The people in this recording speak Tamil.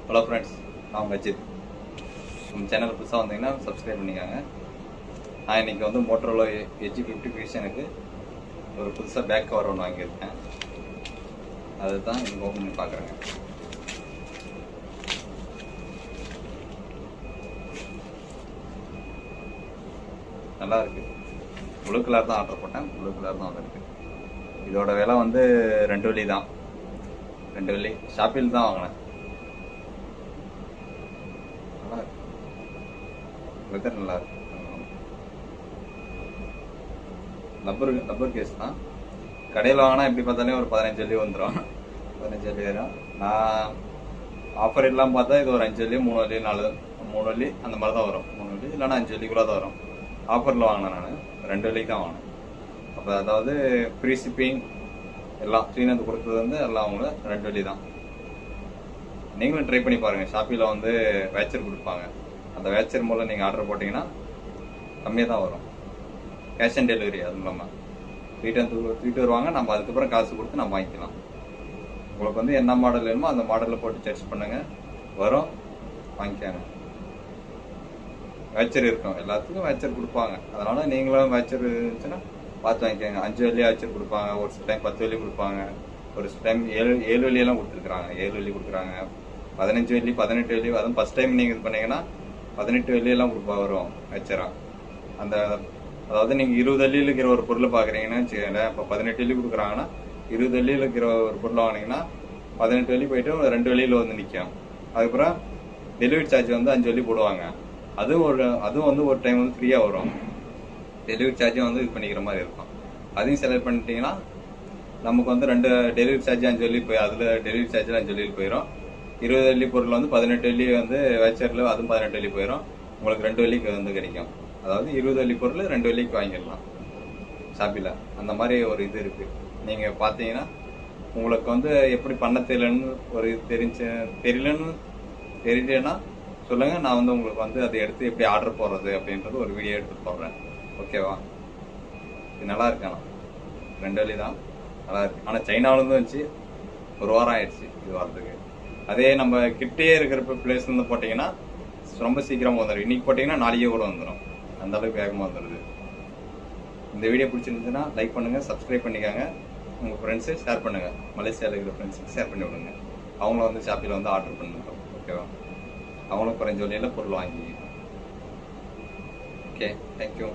ஹலோ ஃப்ரெண்ட்ஸ், நான் அஜித். நம்ம சேனல் புதுசாக வந்தீங்கன்னா சப்ஸ்கிரைப் பண்ணிக்கோங்க. நான் இன்றைக்கி வந்து மோட்டோரோலா Edge50 ஃபியூஷனுக்கு ஒரு புதுசாக பேக் கவர் ஒன்று வாங்கியிருக்கேன். அதுதான் இங்கே ஓப்பன் பண்ணி பார்க்குறேங்க. நல்லா இருக்குது. ப்ளூ கலர் தான் ஆர்டர் போட்டேன். ப்ளூ கலர் தான் வந்துருக்கு. இதோட விலை வந்து 2 வெள்ளி தான். 2 வெள்ளி ஷாப்பில் தான் வாங்கினேன். நல்லா இருக்கு. வெதர் நல்லா இருக்கு. ரப்பர் கேஸ் தான். கடையில் வாங்கினா எப்படி பார்த்தாலே ஒரு 15 வெள்ளி வந்துடும். 15 வெள்ளி வரும். நான் ஆஃபர் இல்லாமல் பார்த்தா இது ஒரு 5 வெள்ளி, 3 வெள்ளி, 3 வெள்ளி அந்த மாதிரி தான் வரும். 3 வெள்ளி இல்லைன்னா 5 வெள்ளிக்குள்ளே தான் வரும். ஆஃபரில் வாங்கினேன். நான் 2 வெள்ளிக்கு தான் வாங்கினேன். அப்போ அதாவது ஃப்ரீ ஷிப்பிங் எல்லாம் ஸ்ரீநந்து கொடுத்தது வந்து எல்லாம் அவங்க 2 வெள்ளி தான். நீங்களும் ட்ரை பண்ணி பாருங்கள். ஷாப்பில் வந்து வேச்சர் கொடுப்பாங்க. அந்த வேச்சர் மூலம் நீங்கள் ஆர்டர் போட்டிங்கன்னா கம்மியாக தான் வரும். Cash on delivery. அதுவும் இல்லாமல் தூக்கிட்டு வருவாங்க. நம்ம அதுக்கப்புறம் காசு கொடுத்து நம்ம வாங்கிக்கலாம். உங்களுக்கு வந்து என்ன மாடல் வேணுமோ அந்த மாடலில் போட்டு சர்ச் பண்ணுங்கள், வரும், வாங்கிக்காங்க. வேச்சர் இருக்கும், எல்லாத்துக்கும் வேச்சர் கொடுப்பாங்க. அதனால் நீங்களும் வேச்சர் இருந்துச்சுன்னா பார்த்து வாங்கிக்கோங்க. 5 வெள்ளி வேச்சர் கொடுப்பாங்க, ஒரு சில டைம் 10 வெள்ளி கொடுப்பாங்க, ஒரு சில டைம் 7 வெள்ளியெல்லாம் கொடுத்துருக்குறாங்க. 7 வெள்ளி கொடுக்குறாங்க, 15 வெள்ளி, 18 வெள்ளி. அதுவும் ஃபஸ்ட் டைம் நீங்கள் இது பண்ணீங்கன்னா 18 வெள்ளியெல்லாம் வரும் வேச்சரா. அந்த அதாவது நீங்கள் 20 வெள்ளியில் இருக்கிற ஒரு பொருளை பார்க்குறீங்கன்னு வச்சுக்கோங்களேன். இப்போ 18 வெள்ளி கொடுக்குறாங்கன்னா 20 வெள்ளியில் இருக்கிற ஒரு பொருளை வாங்கினீங்கன்னா 18 வெள்ளி போயிட்டு 2 வெள்ளியில் வந்து நிற்கும். அதுக்கப்புறம் டெலிவரி சார்ஜ் வந்து 5 வெள்ளி போடுவாங்க. அதுவும் வந்து ஒரு டைம் வந்து ஃப்ரீயாக வரும். டெலிவரி சார்ஜும் வந்து இது பண்ணிக்கிற மாதிரி இருக்கும். அதையும் செலக்ட் பண்ணிட்டீங்கன்னா நமக்கு வந்து 2 டெலிவரி சார்ஜ் 5 வெள்ளி போய் அதில் டெலிவரி சார்ஜில் 5 வெள்ளியில் போயிடும். 20 வெள்ளி பொருள் வந்து 18 வெள்ளி வந்து வேச்சரில் அதுவும் 18 வெள்ளி போயிடும். உங்களுக்கு 2 வெள்ளிக்கு வந்து கிடைக்கும். அதாவது 20 வெள்ளி பொருள் 2 வெள்ளிக்கு வாங்கிடலாம் ஷாப்பில். அந்த மாதிரி ஒரு இது இருக்குது. நீங்கள் பார்த்தீங்கன்னா உங்களுக்கு வந்து எப்படி பண்ண தெரியலன்னு ஒரு தெரியலன்னா சொல்லுங்கள். நான் வந்து உங்களுக்கு வந்து அதை எடுத்து எப்படி ஆர்டர் போடுறது அப்படின்றது ஒரு வீடியோ எடுத்து போடுறேன். ஓகேவா? இது நல்லா இருக்கு. ஆனால் 2 வெள்ளி தான் நல்லா இருக்கு. ஆனால் சைனாவிலேருந்து வந்துச்சு, ஒரு வாரம் ஆயிடுச்சு இது வரதுக்கு. அதே நம்ம கிட்டே இருக்கிற பிளேஸ்லேருந்து போட்டிங்கன்னா ரொம்ப சீக்கிரமாக வந்துடும். இன்றைக்கி போட்டிங்கன்னா நாளைக்கே கூட வந்துடும். அந்த அளவுக்கு வேகமாக வந்துடுது. இந்த வீடியோ பிடிச்சிருந்துச்சுன்னா லைக் பண்ணுங்கள், சப்ஸ்கிரைப் பண்ணிக்காங்க. உங்கள் ஃப்ரெண்ட்ஸு ஷேர் பண்ணுங்கள். மலேசியாவில் இருக்கிற ஃப்ரெண்ட்ஸுக்கு ஷேர் பண்ணி விடுங்க. அவங்கள வந்து ஷாப்பில் வந்து ஆர்டர் பண்ணுங்க. ஓகேவா? அவங்களும் குறைஞ்ச வழியில் பொருள் வாங்கி. Okay, thank you.